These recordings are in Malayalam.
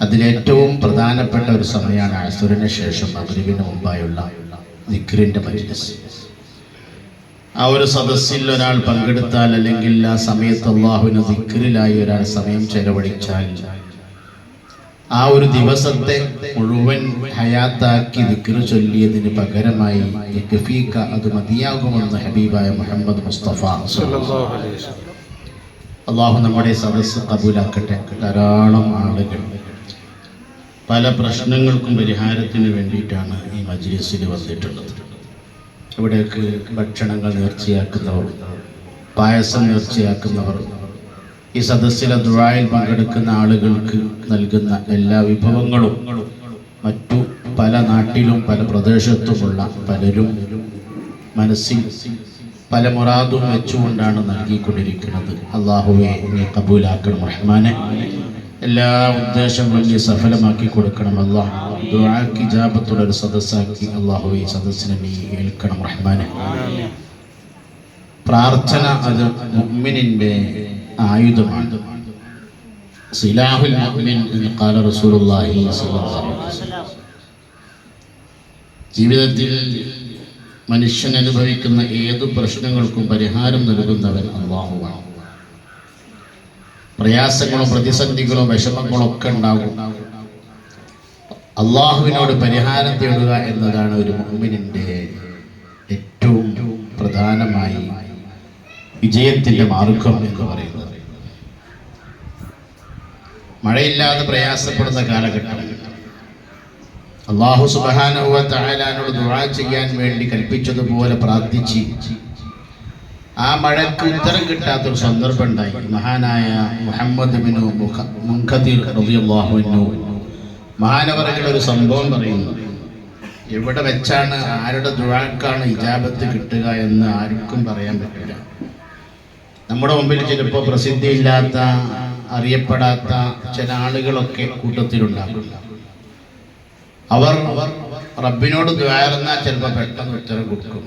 അതിലേറ്റവും പ്രധാനപ്പെട്ട ഒരു സമയമാണ് അസ്റിന് ശേഷം മഗ്രിബിന് മുമ്പായുള്ള ദിക്റിന്റെ മജ്ലിസ്. ആ ഒരു സദസ്സിൽ ഒരാൾ പങ്കെടുത്താൽ, അല്ലെങ്കിൽ ആ സമയത്ത് അല്ലാഹുവിന് ദിക്റിലായി ഒരാൾ സമയം ചെലവഴിച്ചാൽ, ആ ഒരു ദിവസത്തെ മുഴുവൻ ഹയാത്താക്കി ദിക്ർ ചൊല്ലിയതിന് പകരമായി യക്ഫീക, അത് മതിയാകുമെന്ന് ഹബീബായ മുഹമ്മദ് മുസ്തഫ സല്ലല്ലാഹു അലൈഹി വസല്ലം. അല്ലാഹു നമ്മുടെ സദസ്സ് കബൂലാക്കട്ടെ. ധാരാളം ആളുകൾ പല പ്രശ്നങ്ങൾക്കും പരിഹാരത്തിന് വേണ്ടിയിട്ടാണ് ഈ മജ്ലിസിൽ വന്നിട്ടുള്ളത്. ഇവിടേക്ക് ഭക്ഷണങ്ങൾ നേർച്ചയാക്കുന്നവർ, പായസം നേർച്ചയാക്കുന്നവർ, ഈ സദസ്സിലെ ദുആയിൽ പങ്കെടുക്കുന്ന ആളുകൾക്ക് നൽകുന്ന എല്ലാ വിഭവങ്ങളും മറ്റു പല നാട്ടിലും പല പ്രദേശത്തുമുള്ള പലരും മനസ്സിൽ പല മുറാദും വെച്ചുകൊണ്ടാണ് നൽകിക്കൊണ്ടിരിക്കുന്നത്. അല്ലാഹുവേ നീ കബൂലാക്കണം റഹ്മാനെ. എല്ലാ ഉദ്ദേശങ്ങളും നീ സഫലമാക്കി കൊടുക്കണം അല്ലാഹ്. ദുആക്ക് ഇജാബത്തുള്ള ഒരു സദസ്സാക്കി അല്ലാഹുവേ സദസ്സിനെ നീ ഏൽക്കണം റഹ്മാനെ. പ്രാർത്ഥന അത് മുഅ്മിനിന്റെ ആയുധമാണ്. സിലാഹുൽ മുഅ്മിൻ എന്ന് ഖാല റസൂലുള്ളാഹി സ്വല്ലല്ലാഹു അലൈഹി വസല്ലം. ജീവിതത്തിൽ മനുഷ്യൻ അനുഭവിക്കുന്ന ഏതു പ്രശ്നങ്ങൾക്കും പരിഹാരം നൽകുന്നവൻ അല്ലാഹുവാണ്. പ്രയാസങ്ങളും പ്രതിസന്ധികളും വിഷമങ്ങളും ഒക്കെ ഉണ്ടാകും. അല്ലാഹുവിനോട് പരിഹാരം തേടുക എന്നതാണ് ഒരു മുഅ്മിനിന്റെ ഏറ്റവും പ്രധാനമായി വിജയത്തിന്റെ മാർഗം എന്ന് പറയുന്നത്. മഴയില്ലാതെ പ്രയാസപ്പെടുന്ന കാലഘട്ടം, അല്ലാഹു സുബ്ഹാനഹു വ തആലയോട് ദുആ ചെയ്യാൻ വേണ്ടി കൽപ്പിച്ചതുപോലെ പ്രാർത്ഥിച്ച് ആ മഴയ്ക്ക് ഉത്തരം കിട്ടാത്തൊരു സന്ദർഭം ഉണ്ടായി. മഹാനായ മുഹമ്മദ് ബിൻ മുൻകദിർ റളിയല്ലാഹു അൻഹു മഹാനവറുകളുടെ ഒരു സംഭവം പറയുന്നു. എവിടെ വെച്ചാണ്, ആരുടെ ദുആക്കാണ് ഇജാബത്ത് കിട്ടുക എന്ന് ആർക്കും പറയാൻ പറ്റില്ല. നമ്മുടെ മുമ്പിൽ ചിലപ്പോൾ പ്രസിദ്ധിയില്ലാത്ത, അറിയപ്പെടാത്ത ചില ആളുകളൊക്കെ കൂട്ടത്തിലുണ്ടാകും. അവർ റബ്ബിനോട് ദുആർന്നാൽ ചിലപ്പോൾ പെട്ടെന്ന് ഉത്തരം കൊടുക്കും.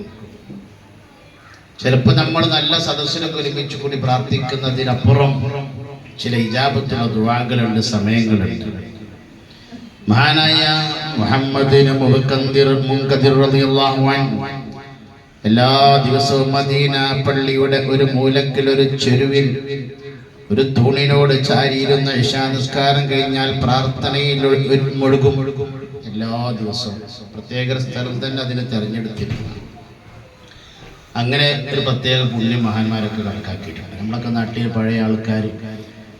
ചിലപ്പോൾ നമ്മൾ നല്ല സദസ്സിലൊക്കെ ഒരുമിച്ച് കൂടി പ്രാർത്ഥിക്കുന്നതിനപ്പുറം ചില ഇജാബത്തുള്ള ദുആകളുണ്ട്, സമയങ്ങളുണ്ട്. മഹാനായ മുഹമ്മദ് മുൻകദിർ റളിയല്ലാഹു അൻഹു എല്ലാ ദിവസവും മദീന പള്ളിയുടെ ഒരു മൂലക്കിൽ, ഒരു ചെരുവിൽ, ഒരു തൂണിനോട് ചാരിയിരുന്ന ഇശാ നിസ്കാരം കഴിഞ്ഞാൽ പ്രാർത്ഥനയിൽ മുഴുകും. എല്ലാ ദിവസവും പ്രത്യേക സ്ഥലം തന്നെ അതിന് തെരഞ്ഞെടുത്തിരുന്നു. അങ്ങനെ ഒരു പ്രത്യേക പുണ്യം മഹാന്മാരൊക്കെ കണക്കാക്കിയിട്ടുണ്ട്. നമ്മളൊക്കെ നാട്ടിൽ പഴയ ആൾക്കാർ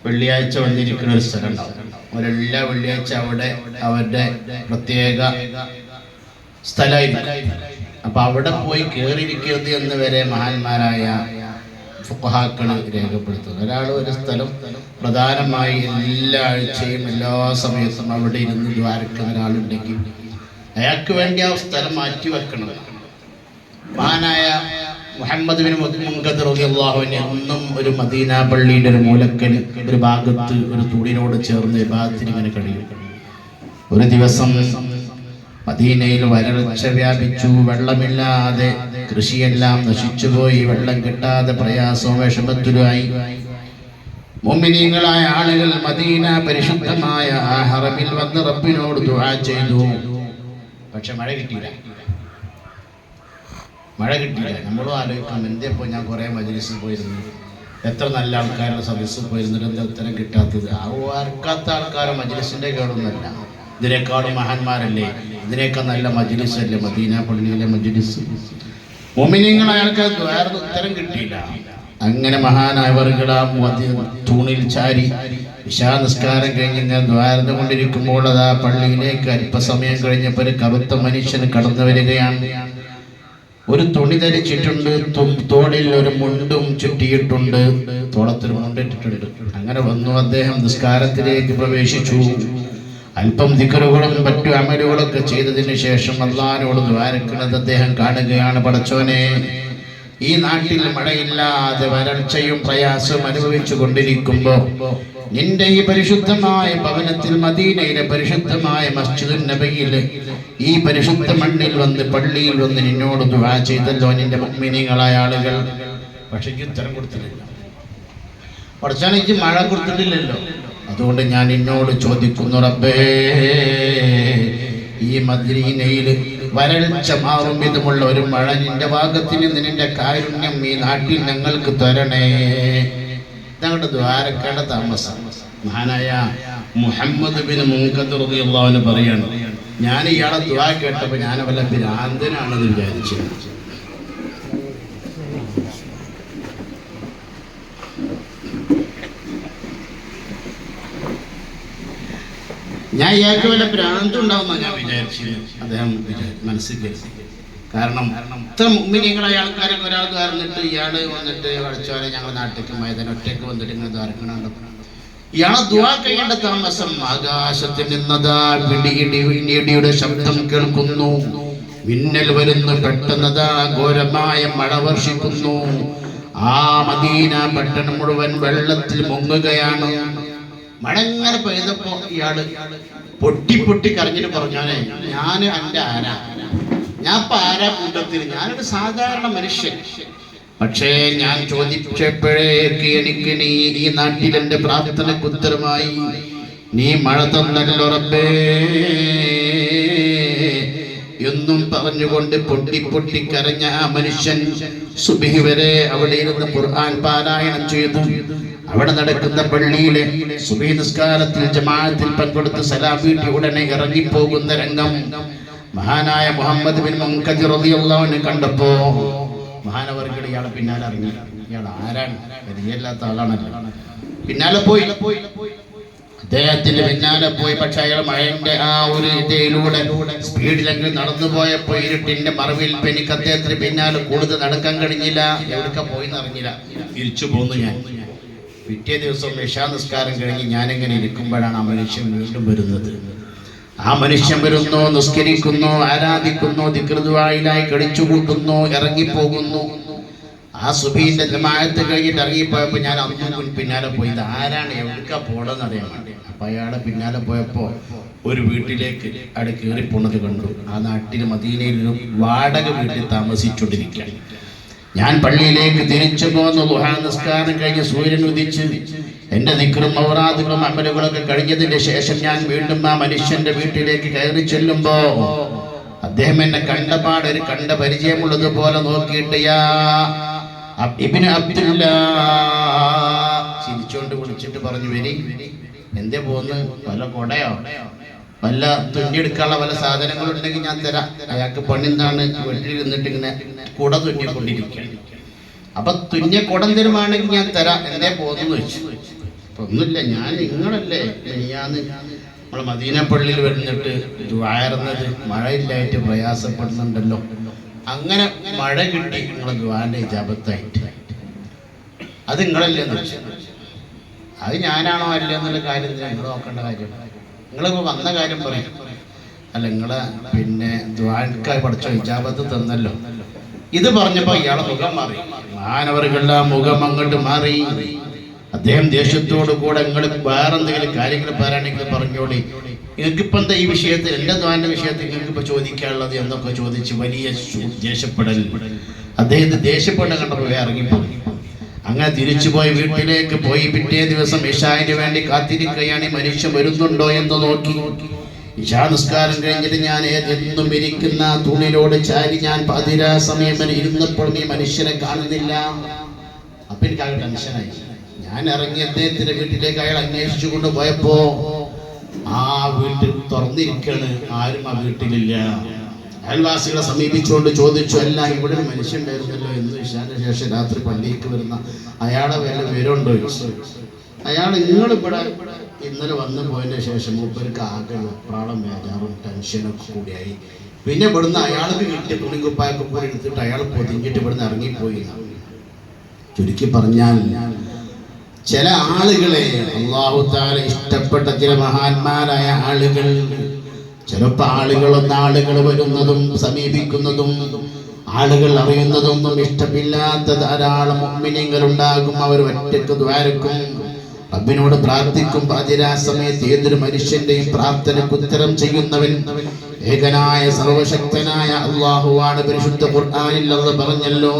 വെള്ളിയാഴ്ച വന്നിരിക്കുന്ന ഒരു സ്ഥലം ഉണ്ടാവും. അവരെല്ലാ വെള്ളിയാഴ്ച അവിടെ അവരുടെ പ്രത്യേക സ്ഥലമായിരിക്കും. അപ്പൊ അവിടെ പോയി കയറിയിരിക്കരുത് എന്ന് വരെ മഹാന്മാരായ ഫുഖഹാക്കള് രേഖപ്പെടുത്തുന്നു. ഒരാൾ ഒരു സ്ഥലം പ്രധാനമായി എല്ലാ ആഴ്ചയും എല്ലാ സമയത്തും അവിടെ ഇരുന്ന് ദ്വാരക്കുന്ന ഒരാളുണ്ടെങ്കിൽ അയാൾക്ക് വേണ്ടി ആ സ്ഥലം മാറ്റി വെക്കണം. മഹാനായ മുഹമ്മദ് ബിൻ മുൻകദിർ റളിയല്ലാഹു അൻഹു എന്നും ഒരു മദീന പള്ളിയുടെ ഒരു മൂലക്കൽ, ഒരു ഭാഗത്ത് ഒരു തൂണിനോട് ചേർന്ന് ഇബാദത്തിന് ഇങ്ങനെ കഴിയും. ഒരു ദിവസം മദീനയിൽ വരൾച്ച വ്യാപിച്ചു. വെള്ളമില്ലാതെ കൃഷിയെല്ലാം നശിച്ചുപോയി. വെള്ളം കിട്ടാതെ പ്രയാസവും വിഷമത്തിലുമായി. മുഅ്മിനീങ്ങളായ ആളുകൾ മദീന പരിശുദ്ധമായ ആ ഹറമിൽ വന്ന് റബ്ബിനോട് ദുആ ചെയ്തു. പക്ഷെ മഴ കിട്ടിയില്ല. നമ്മളും ആലോചിക്കണം, എന്തേപ്പോ ഞാൻ കുറെ മജ്ലിസിൽ പോയിരുന്നു, എത്ര നല്ല ആൾക്കാരുടെ സദസ്സിൽ പോയിരുന്നിട്ട് എന്താ ഉത്തരം കിട്ടാത്തത്? ആർക്കാത്ത ആൾക്കാരെ മജ്ലിസിന്റെ കേടൊന്നുമല്ല, ഇതിനേക്കാളും മഹാന്മാരല്ലേ, ഇതിനേക്കാൾ നല്ല മജ്ലിസല്ലേ മദീന പള്ളിയിലെ മജ്ലിസ്. മുഅ്മിനീങ്ങളായ ആൾക്കാർക്ക് വേറെ ഉത്തരം കിട്ടിയില്ല. അങ്ങനെ മഹാനായവർകളാ തൂണിൽ ചാരി ഇശാ നിസ്കാരം കഴിഞ്ഞ് ദ്വാരന്ന് കൊണ്ടിരിക്കുമ്പോൾ അതാ പള്ളിയിലേക്ക് അല്പസമയം കഴിഞ്ഞപ്പോൾ ഒരു കറുത്ത മനുഷ്യന് കടന്നു വരികയാണ്. ഒരു തുണി ധരിച്ചിട്ടുണ്ട്, തോളിൽ ഒരു മുണ്ടും ചുറ്റിയിട്ടുണ്ട്, തോളത്തൊരു മുണ്ടിട്ടിട്ടുണ്ട്. അങ്ങനെ വന്നു. അദ്ദേഹം നിസ്കാരത്തിലേക്ക് പ്രവേശിച്ചു. അല്പം ദിക്റുകളും മറ്റു അമലുകളൊക്കെ ചെയ്തതിന് ശേഷം അല്ലാഹുവോട് ദ്വാരക്കുന്നത് അദ്ദേഹം കാണുകയാണ്. പടച്ചോനെ, ഈ നാട്ടിൽ മഴയില്ലാതെ വരൾച്ചയും പ്രയാസവും അനുഭവിച്ചു കൊണ്ടിരിക്കുമ്പോ നിന്റെ ഈ പരിശുദ്ധമായ ഭവനത്തിൽ, മദീനയിലെ പരിശുദ്ധമായ മസ്ജിദുൻ നബിയിൽ, ഈ പരിശുദ്ധ മണ്ണിൽ വന്ന്, പള്ളിയിൽ വന്ന് നിന്നോട് ദുആ ചെയ്തല്ലോ നിന്റെ മുഅ്മിനീങ്ങളായ ആളുകൾ. പക്ഷേ ഉത്തരം കൊടുത്തില്ല. പടച്ചോനെ, മഴ കൊടുത്തിട്ടില്ലല്ലോ. അതുകൊണ്ട് ഞാൻ എന്നോട് ചോദിക്കുന്നു, റബ്ബേ, ഈ മദീനയിൽ വരൾച്ച മാറും വിധമുള്ള ഒരു മഴ നിന്റെ ഭാഗത്തിൽ നിന്ന് നിന്റെ കാരുണ്യം ഈ നാട്ടിൽ ഞങ്ങൾക്ക് തരണേ. ഞങ്ങളുടെ ദ്വാരക്കേണ്ട താമസം. മഹാനായ മുഹമ്മദ് ബിൻ മുൻകദിർ റളിയല്ലാഹു അൻഹു പറയാണ്, ഞാൻ ഇയാളെ ദുആ കേട്ടപ്പോൾ ഞാൻ വല്ല ഭ്രാന്തനാണെന്ന് വിചാരിച്ചു. ഞാൻ ഇയാൾക്ക് വല്ല ഭ്രാന്തുണ്ടാവുന്ന ഞാൻ വിചാരിച്ചു. അദ്ദേഹം മനസ്സിൽ കരുതി. കാരണം ഇത്ര മുഅ്മിനീങ്ങളായ ആൾക്കാരൊക്കെ ഒരാൾക്ക് പറഞ്ഞിട്ട് ഇയാൾ വന്നിട്ട് പഠിച്ചവരെ ഞങ്ങളുടെ നാട്ടിലേക്ക് മൈതാനം ഒറ്റയ്ക്ക് വന്നിട്ട് ഇങ്ങനെ ദ്വാരക്കണുണ്ട്. ഇയാളെ ദുആ കഴിയേണ്ട താമസം ആകാശത്തിൽ നിന്നതാ ഇടിയുടെ ശബ്ദം കേൾക്കുന്നു, മിന്നൽ വരുന്നു, പെട്ടെന്നതാ ഘോരമായ മഴ വർഷിക്കുന്നു. ആ മദീന പട്ടണം മുഴുവൻ വെള്ളത്തിൽ മുങ്ങുകയാണ്. മഴ ഇങ്ങനെ പെയ്തപ്പോ ഇയാള് പൊട്ടി പൊട്ടി കരഞ്ഞിട്ട് പറഞ്ഞോനെ, ഞാൻ എൻ്റെ ആരാ, ഞാൻ ഇപ്പൊ ആരാ കൂട്ടത്തിൽ, ഞാനൊരു സാധാരണ മനുഷ്യൻ. പക്ഷേ ഞാൻ ചോദിച്ചപ്പോഴേക്ക് എനിക്ക് നീ ഈ നാട്ടിൽ എൻ്റെ പ്രാർത്ഥനയ്ക്ക് ഉത്തരമായി നീ മഴ തന്നല്ലോ റബ്ബേ എന്നും പറഞ്ഞുകൊണ്ട് പൊട്ടി പൊട്ടി കരഞ്ഞ ആ മനുഷ്യൻ സുബ്ഹി വരെ അവിടെ ഇരുന്ന് ഖുർആൻ പാരായണം ചെയ്തു. അവിടെ നടക്കുന്ന പള്ളിയിലെ സുബ്ഹി നിസ്കാരത്തിൽ ജമാഅത്തിൽ പങ്കെടുത്ത് സലാം വീട്ടി ഉടനെ ഇറങ്ങിപ്പോകുന്ന രംഗം മഹാനായ മുഹമ്മദ് ബിൻ മുൻകദിർ റളിയല്ലാഹു അൻഹു കണ്ടപ്പോ മഹാനവർകൾ ഇയാളെ പിന്നാലെ ഇറങ്ങി. ഇയാൾ ആരാണ്? പരിചയമില്ലാത്ത ആളാണല്ലോ. പിന്നാലെ പോയി, അദ്ദേഹത്തിന്റെ പിന്നാലെ പോയി. പക്ഷെ അയാൾ മഴന്റെ ആ ഒരു ഇതയിലൂടെ സ്പീഡിലങ്ങ് നടന്നു പോയപ്പോ ഇരുട്ടിന്റെ മറവിൽ എനിക്ക് അദ്ദേഹത്തിന് പിന്നാലെ കൂടുതൽ നടക്കാൻ കഴിഞ്ഞില്ല. എവിടേക്കാ പോയിന്ന് അറിഞ്ഞില്ല. തിരിച്ചു പോന്നു. ഞാൻ പിറ്റേ ദിവസം ഇശാ നിസ്കാരം കഴിഞ്ഞ് ഞാനിങ്ങനെ ഇരിക്കുമ്പോഴാണ് ആ മനുഷ്യൻ വീണ്ടും വരുന്നത്. ആ മനുഷ്യൻ വരുന്നു, നിസ്കരിക്കുന്നു, ആരാധിക്കുന്നു, ദിക്റുദുആയിലായി കഴിച്ചുകൂട്ടുന്നു, ഇറങ്ങിപ്പോകുന്നു. ആ സുബീന്റെ ജമാഅത്ത് കഴിഞ്ഞിട്ട് ഇറങ്ങിപ്പോയപ്പോ ഞാൻ അന്നും പിന്നാലെ പോയി. ഇത് ആരാണ്, എവിടേക്കാ പോണെന്ന് അറിയാൻ വേണ്ടി. അപ്പൊ അയാളെ പിന്നാലെ പോയപ്പോ ഒരു വീട്ടിലേക്ക് അവിടെ കയറിപ്പോണത് കണ്ടു. ആ നാട്ടിൽ മദീനയിൽ ഒരു വാടക വീട്ടിൽ താമസിച്ചുകൊണ്ടിരിക്കുകയാണ്. ഞാൻ പള്ളിയിലേക്ക് തിരിച്ചു പോന്നു. ദുഹാ നിസ്കാരം കഴിഞ്ഞ് സൂര്യൻ ഉദിച്ച് എൻ്റെ ദിക്റും ഔറാദുകളും അമലുകളൊക്കെ കഴിഞ്ഞതിന്റെ ശേഷം ഞാൻ വീണ്ടും ആ മനുഷ്യന്റെ വീട്ടിലേക്ക് കയറി ചെല്ലുമ്പോ അദ്ദേഹം എന്നെ കണ്ടപാട് ഒരു കണ്ട പരിചയമുള്ളത് പോലെ നോക്കിയിട്ട് യാ ഇബ്നു അബ്ദുല്ല ചിരിച്ചോണ്ട് വിളിച്ചിട്ട് പറഞ്ഞു, വരി, എന്തേ പോന്ന്, വല്ല കൊടയോ വല്ല തുന്നിയെടുക്കാനുള്ള വല്ല സാധനങ്ങളുണ്ടെങ്കിൽ ഞാൻ തരാം. അയാൾക്ക് പണിന്താണ്, വീട്ടിൽ നിന്നിട്ട് ഇങ്ങനെ കുട തുന്നിക്കൊണ്ടിരിക്കുകയാണ്. അപ്പൊ തുന്നിയ കുടം തരുവാണെങ്കിൽ ഞാൻ തരാം, എന്തേ പോന്നെന്ന് വെച്ചു. അപ്പൊ ഒന്നുമില്ല, ഞാൻ നിങ്ങളല്ലേ ഞാന്ന് നമ്മളെ മദീന പള്ളിയിൽ വരുന്നിട്ട് ദ്വാരുന്നത് മഴയില്ലായിട്ട് പ്രയാസപ്പെടുന്നുണ്ടല്ലോ, അങ്ങനെ മഴ കിട്ടി നിങ്ങളെ ദ്വാന്റെ ഇജാബത്തായിട്ട്, അത് നിങ്ങളല്ലേ എന്ന് വെച്ചു. അത് ഞാനാണോ അല്ലേ എന്നുള്ള കാര്യം നിങ്ങൾ നോക്കേണ്ട കാര്യം. നിങ്ങളിപ്പോൾ വന്ന കാര്യം പറയും. അല്ല, നിങ്ങളെ പിന്നെ ദ്വാരക്കായി പഠിച്ചോ ഇജാബത്ത് തന്നല്ലോ. ഇത് പറഞ്ഞപ്പോ ഇയാളെ മുഖം മാറി. മഹാനവറുകളുടെ മുഖം അങ്ങോട്ട് മാറി. അദ്ദേഹം ദേഷ്യത്തോടു കൂടെ നിങ്ങൾ വേറെന്തെങ്കിലും കാര്യങ്ങൾ പറയാനെങ്കിൽ പറഞ്ഞോളി, നിങ്ങൾക്കിപ്പോൾ എന്താ ഈ വിഷയത്തിൽ, എൻ്റെ ദ്വാന്റെ വിഷയത്തിൽ നിങ്ങൾക്കിപ്പോൾ ചോദിക്കാനുള്ളത് എന്നൊക്കെ ചോദിച്ച് വലിയ ദേഷ്യപ്പെടൽ. അദ്ദേഹത്തെ ദേഷ്യപ്പെടൽ കണ്ടപ്പോൾ ഇറങ്ങിപ്പോയി. അങ്ങനെ തിരിച്ചുപോയി വീട്ടിലേക്ക് പോയി. പിറ്റേ ദിവസം ഇശായിന് വേണ്ടി കാത്തിരിക്കുകയാണ്. ഈ മനുഷ്യൻ വരുന്നുണ്ടോ എന്ന് നോക്കി. ഇശാ നിസ്കാരം കഴിഞ്ഞിട്ട് ഞാൻ എന്നും ഇരിക്കുന്ന തൂണിലോട് ചാരി ഞാൻ പാതിരാ സമയം വരെ ഇരുന്നപ്പോഴും ഈ മനുഷ്യനെ കാണുന്നില്ല. അപ്പൊ എനിക്കാകെ ടെൻഷനായി. ഞാൻ ഇറങ്ങി അദ്ദേഹത്തിന്റെ വീട്ടിലേക്ക് അയാൾ അന്വേഷിച്ചു കൊണ്ട് പോയപ്പോ ആ വീട്ടിൽ തുറന്നിരിക്കാണ്, ആരും ആ വീട്ടിലില്ല. അയൽവാസികളെ സമീപിച്ചുകൊണ്ട് ചോദിച്ചു, അല്ല ഇവിടെ ഒരു മനുഷ്യണ്ടായിരുന്നല്ലോ എന്ന്. ഇശാന്റെ ശേഷം രാത്രി പള്ളിക്ക് വരുന്ന അയാളെ വല്ല വിവരമുണ്ടോ? അയാൾ നിങ്ങളിവിടെ ഇന്നലെ വന്നു പോയതിന്റെ ശേഷം മൂപ്പർക്ക് ആകെ വെപ്രാളം, വേജാറും ടെൻഷനൊക്കെ കൂടിയായി. പിന്നെ ഇവിടുന്ന് അയാൾക്ക് കിട്ടിയ തുണിക്കുപ്പായൊക്കെ പോയി എടുത്തിട്ട് അയാൾ പൊതിഞ്ഞിട്ട് ഇവിടുന്ന് ഇറങ്ങിപ്പോയി. ചുരുക്കി പറഞ്ഞാൽ ചില ആളുകളെ അല്ലാഹു തആല ഇഷ്ടപ്പെട്ട ചില മഹാന്മാരായ ആളുകൾ, ചിലപ്പോൾ ആളുകൾ വരുന്നതും സമീപിക്കുന്നതും ആളുകൾ അറിയുന്നതൊന്നും ഇഷ്ടമില്ലാത്ത ധാരാളം മുഅ്മിനീങ്ങൾ ഉണ്ടാകും. അവർ ഒറ്റയ്ക്ക് ദ്വാരക്കും, റബ്ബിനോട് പ്രാർത്ഥിക്കും. പാതിരാ സമയത്ത് ഏതൊരു മനുഷ്യന്റെയും പ്രാർത്ഥനയ്ക്ക് ഉത്തരം ചെയ്യുന്നവൻ ഏകനായ സർവശക്തനായ അല്ലാഹുവാണ്. പരിശുദ്ധ ഖുർആനിൽ അല്ലാഹു പറഞ്ഞല്ലോ,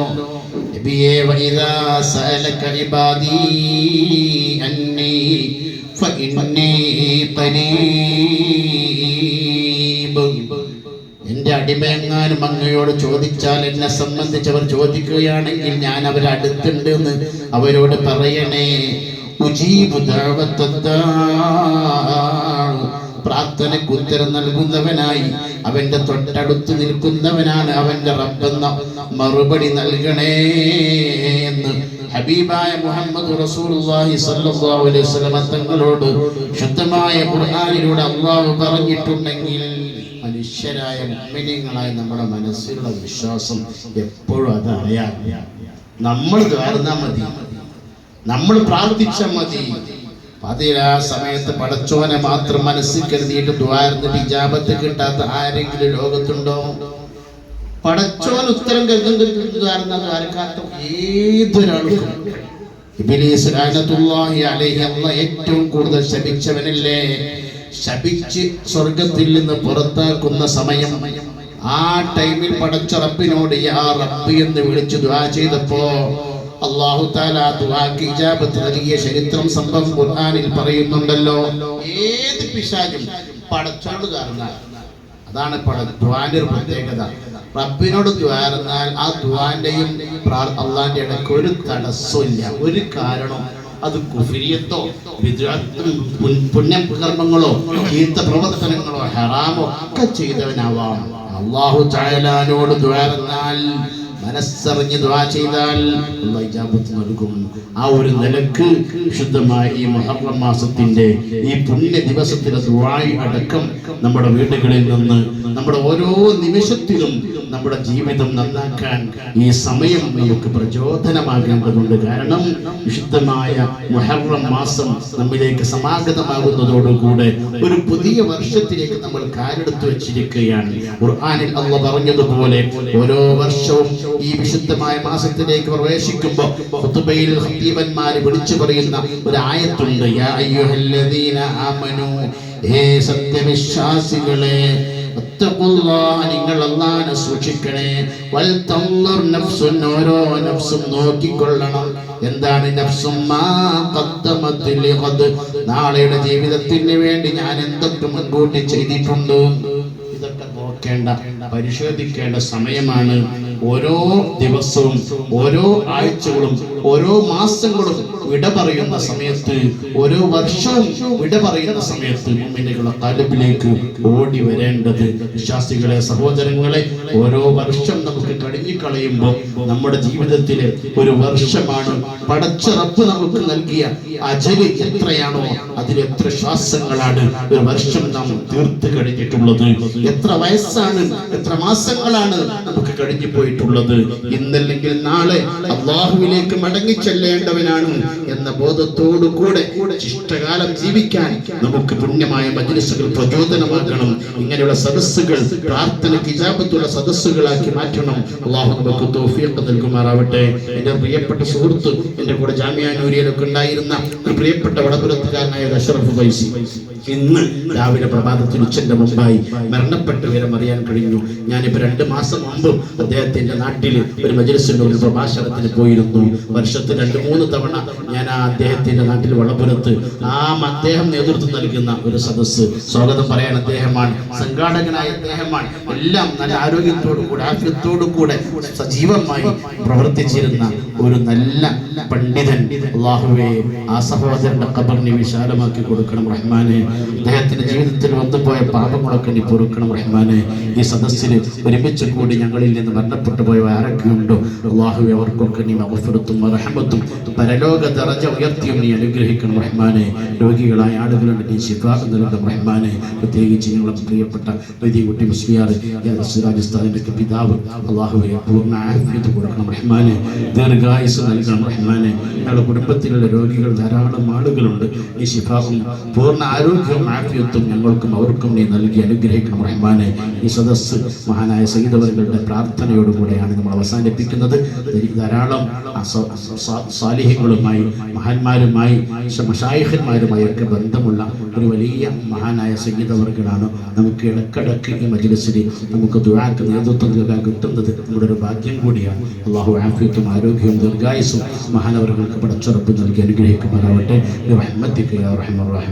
നബിയേ, വഇദാ സഅലക ഇബാദി അന്നി ഫഇന്നീ ഖരീബ്. എന്റെ അടിമയെങ്ങാനും അങ്ങയോട് ചോദിച്ചാൽ, എന്നെ സംബന്ധിച്ചവർ ചോദിക്കുകയാണെങ്കിൽ ഞാൻ അവരെ അടുത്തുണ്ട് എന്ന് അവരോട് പറയണേ. ഉജീബു പ്രാർത്ഥനയ്ക്ക് ഉത്തരം നൽകുന്നവനായി അവന്റെ തൊട്ടടുത്ത് നിൽക്കുന്നവനാണ് അവന്റെ റബ്ബെന്ന മറുപടി നൽകണേ എന്ന് ഹബീബായ മുഹമ്മദ് റസൂലുള്ളാഹി സ്വല്ലല്ലാഹു അലൈഹി വസല്ലം തങ്ങളോട് ശുദ്ധമായ ഖുർആനിലൂടെ അല്ലാഹു പറഞ്ഞിട്ടുണ്ടെങ്കിൽ മനുഷ്യരായ മുഅ്മിനീങ്ങളായ നമ്മുടെ മനസ്സിലുള്ള വിശ്വാസം എപ്പോഴും അതറിയാം. നമ്മൾ ദ്വാരന്നാ മതി, നമ്മൾ പ്രാർത്ഥിച്ചാൽ മതി. അതിലാ സമയത്ത് പടച്ചോനെ മാത്രം മനസ്സിൽ കരുതിയിട്ട് ദ്വാരന്നിട്ട് ഇജാബത്ത് കിട്ടാത്ത ആരെങ്കിലും ലോകത്തുണ്ടോ? പടച്ചോൻ ഉത്തരം കേൾക്കാത്ത ഏതൊരാൾക്കും ഇബ്ലീസ് ലഅനത്തുല്ലാഹി അലൈഹി അല്ലാഹ് ഏറ്റവും കൂടുതൽ ശപിച്ചവനല്ലേ? ശപിച്ച് സ്വർഗത്തിൽ നിന്ന് പുറത്താക്കുന്ന സമയം, ആ ടൈമിൽ പടച്ച റബ്ബിനോട് യാ റബ്ബി എന്ന് വിളിച്ചു ദുആ ചെയ്തപ്പോ അല്ലാഹു തആല ദുആക്ക് ഇജാബത്ത് നൽകിയ ചരിത്രം സംഭവം ഖുർആനിൽ പറയുന്നുണ്ടല്ലോ. ഏത് പിശാചും പടച്ചോട് കാരണമാണ്. അതാണ് ദുആന്റെ ഒരു പ്രത്യേകത. റബ്ബിനോട് ദ്വാരന്നാൽ ആ ദ്വാന്റെയും അള്ളാന്റെ ഇടയ്ക്ക് ഒരു തടസ്സമില്ല, ഒരു കാരണം. അത് കുഫ്രിയത്തോ പുണ്യകർമ്മങ്ങളോ ചീത്ത പ്രവർത്തനങ്ങളോ ഹറാമോ ഒക്കെ ചെയ്തവനാവാം. അല്ലാഹു തആലയോട് ദ്വാരന്നാൽ, മനസ്സറിഞ്ഞ് ദുആ ചെയ്താൽ അല്ലാഹു ഇജാബത്ത് നൽകും. ആ ഒരു നിലക്ക് വിശുദ്ധമായ ഈ മുഹറം മാസത്തിന്റെ ഈ പുണ്യ ദിവസത്തിലെ ദുആ അടക്കം നമ്മുടെ വീടുകളിൽ നിന്ന് നമ്മുടെ ഓരോ നിമിഷത്തിലും നമ്മുടെ ജീവിതം നന്നാക്കാൻ ഈ സമയം നമുക്ക് പ്രചോദനമാകേണ്ടതുണ്ട്. കാരണം വിശുദ്ധമായ മുഹറം മാസം നമ്മിലേക്ക് സമാഗതമാകുന്നതോടുകൂടെ ഒരു പുതിയ വർഷത്തിലേക്ക് നമ്മൾ കാലെടുത്ത് വെച്ചിരിക്കുകയാണ്. ഖുർആനിൽ അല്ലാഹു പറഞ്ഞതുപോലെ ഓരോ വർഷവും ഈ വിശുദ്ധമായ മാസത്തിലേക്ക് പ്രവേശിക്കുമ്പോൾ ഖുതുബയിൽ ഖതീബന്മാർ വിളിച്ചു പറയുന്ന ഒരു ആയത്തുണ്ട്. യാ അയ്യുഹല്ലദീന ആമനൂ, ഹേ സത്യവിശ്വാസികളെ, നിങ്ങൾ അല്ലാഹുവിനെ സൂക്ഷിക്കണേ. വൽ തൻദുർ നഫ്സുൻ, ഓരോ നഫ്സും നോക്കിക്കൊള്ളണം. എന്താണ് നഫ്സും? മാ ഖദ്ദമത് ലിഗദ്, നാളെയുടെ ജീവിതത്തിന് വേണ്ടി ഞാൻ എന്തൊക്കെ മുൻകൂട്ടി ചെയ്തിട്ടുണ്ട്. ഇതൊക്കെ നോക്കേണ്ട, പരിശോധിക്കേണ്ട സമയമാണ്. ഓരോ ദിവസവും, ഓരോ ആഴ്ചകളും, ഓരോ മാസങ്ങളും വിട പറയുന്ന സമയത്ത്, ഓരോ വർഷവും വിട പറയുന്ന സമയത്ത് മുഅ്മിനുകളുടെ ഖൽബിലേക്ക് ഓടി വരേണ്ടത്. വിശ്വാസികളെ, സഹോദരങ്ങളെ, ഓരോ വർഷം നമുക്ക് കഴിഞ്ഞു കളയുമ്പോൾ നമ്മുടെ ജീവിതത്തിലെ ഒരു വർഷമാണ്. പടച്ച റബ്ബ് നമുക്ക് നൽകിയ അജല് എത്രയാണോ അതിലെത്ര ശ്വാസങ്ങളാണ് ഒരു വർഷം നാം തീർത്ത് കഴിഞ്ഞിട്ടുള്ളത്. എത്ര വയസ്സാണ്, എത്ര മാസങ്ങളാണ് നമുക്ക് കഴിഞ്ഞു പോയിട്ടുള്ളത്. ഇന്നല്ലെങ്കിൽ നാളെ അല്ലാഹുവിലേക്ക് മടങ്ങി ചെല്ലേണ്ടവനാണ് എന്ന ബോധത്തോടു കൂടെ ശിഷ്ടകാലം ജീവിക്കാൻ നമുക്ക് പുണ്യമായ മജ്‌ലിസുകൾ പ്രചോദനമാകണം. ഇങ്ങനെയുള്ള സദസ്സുകൾ പ്രാർത്ഥനയ്ക്ക് ഇജാബത്തുള്ള സദസ്സുകളാക്കി മാറ്റണം. അല്ലാഹു നമുക്ക് തൗഫീഖ് നൽകുമാറാവട്ടെ. എൻ്റെ പ്രിയപ്പെട്ട സുഹൃത്ത്, എൻ്റെ കൂടെ ജാമിഅ നൂരിയയിലൊക്കെ ഉണ്ടായിരുന്ന ഒരു പ്രിയപ്പെട്ട വടപുരത്തുകാരനായ അഷ്റഫ് ഫൈസി ഇന്ന് രാവിലെ പ്രഭാതത്തിൽ ഉച്ചന്റെ മുമ്പായി മരണപ്പെട്ട വിവരം അറിയാൻ കഴിഞ്ഞു. ഞാനിപ്പോൾ 2 മാസം മുമ്പ് അദ്ദേഹത്തിന്റെ നാട്ടിൽ ഒരു മജ്‌ലിസിന്റെ ഒരു പ്രഭാഷണത്തിന് പോയിരുന്നു. വർഷത്തിൽ 2-3 തവണ ഞാൻ ആ അദ്ദേഹത്തിന്റെ നാട്ടിൽ വളപുരത്ത് അദ്ദേഹം നേതൃത്വം നൽകുന്ന ഒരു സദസ്സ് സ്വാഗതം പറയാൻ അദ്ദേഹമാണ്, സംഘാടകനായ അദ്ദേഹമാണ്. എല്ലാം നല്ല ആരോഗ്യത്തോടു കൂടെ, ആഫിയത്തോടു കൂടെ സജീവമായി പ്രവർത്തിച്ചിരുന്ന ഒരു നല്ല പണ്ഡിതൻ. അല്ലാഹുവേ, ആ സഹോദരന്റെ ഖബറിനെ വിശാലമാക്കി കൊടുക്കണം റഹ്മാനെ. അദ്ദേഹത്തിന്റെ ജീവിതത്തിൽ വന്നുപോയ പാപങ്ങളൊക്കെ നീ പൊറുക്കണം റഹ്മാനെ. ഈ സദസ്സിൽ ഒരുമിച്ച് കൂടി ഞങ്ങളിൽ നിന്ന് മരണപ്പെട്ടു പോയ ആരൊക്കെയുണ്ടോ അല്ലാഹുവേ, അവർക്കൊക്കെ നീ മഗ്ഫിറത്തും റഹ്മത്തും പരലോക ദറജ ഉയർത്തിയും നീ അനുഗ്രഹിക്കണം റഹ്മാനെ. രോഗികളായ ആളുകളുണ്ട്, നീ ശിഫാ നൽകണം റഹ്മാനെ. പ്രത്യേകിച്ച് ഞങ്ങളുടെ പ്രിയപ്പെട്ട വൈദ്യകുട്ടി മുസ്ലിയാർ രാജസ്ഥാനിന്റെ പിതാവ്, അല്ലാഹുവേ പൂർണ്ണ ആഫിയത്ത് കൊടുക്കണം റഹ്മാനെ. ദീർഘായുസ് നൽകണം റഹ്മാനെ. ഞങ്ങളുടെ കുടുംബത്തിലുള്ള രോഗികൾ ധാരാളം ആളുകളുണ്ട്, നീ ശിഫാവും പൂർണ്ണ ആരോഗ്യവും ആഫിയത്തും ഞങ്ങൾക്കും അവർക്കും നീ നൽകി അനുഗ്രഹിക്കണം റഹ്മാനെ. ഈ സദസ്സ് മഹാനായ സയ്യിദ് അവരുടെ പ്രാർത്ഥനയോടുകൂടെയാണ് നമ്മൾ അവസാനിപ്പിക്കുന്നത്. ധാരാളം സാലിഹ്യങ്ങളുമായി, മഹാന്മാരുമായി, മശായിഖന്മാരുമായി ഒക്കെ ബന്ധമുള്ള ഒരു വലിയ മഹാനായ സയ്യിദ് അവർകളാണ് നമുക്ക് ഇടക്കിടക്ക് ഈ മജ്‌ലിസിൽ നമുക്ക് ദുആക്ക് നേതൃത്വം നൽകാൻ കിട്ടുന്നത് നമ്മുടെ ഒരു ഭാഗ്യം കൂടിയാണ്. അല്ലാഹു ആഫിയത്തും ആരോഗ്യവും ദീർഘായുസ്സും മഹാനവറുകൾക്ക് പടച്ചുറപ്പ് നൽകി അനുഗ്രഹിക്കുമാറാവട്ടെ. റഹ്മത്തിക യാ റഹ്മാൻ റഹീം.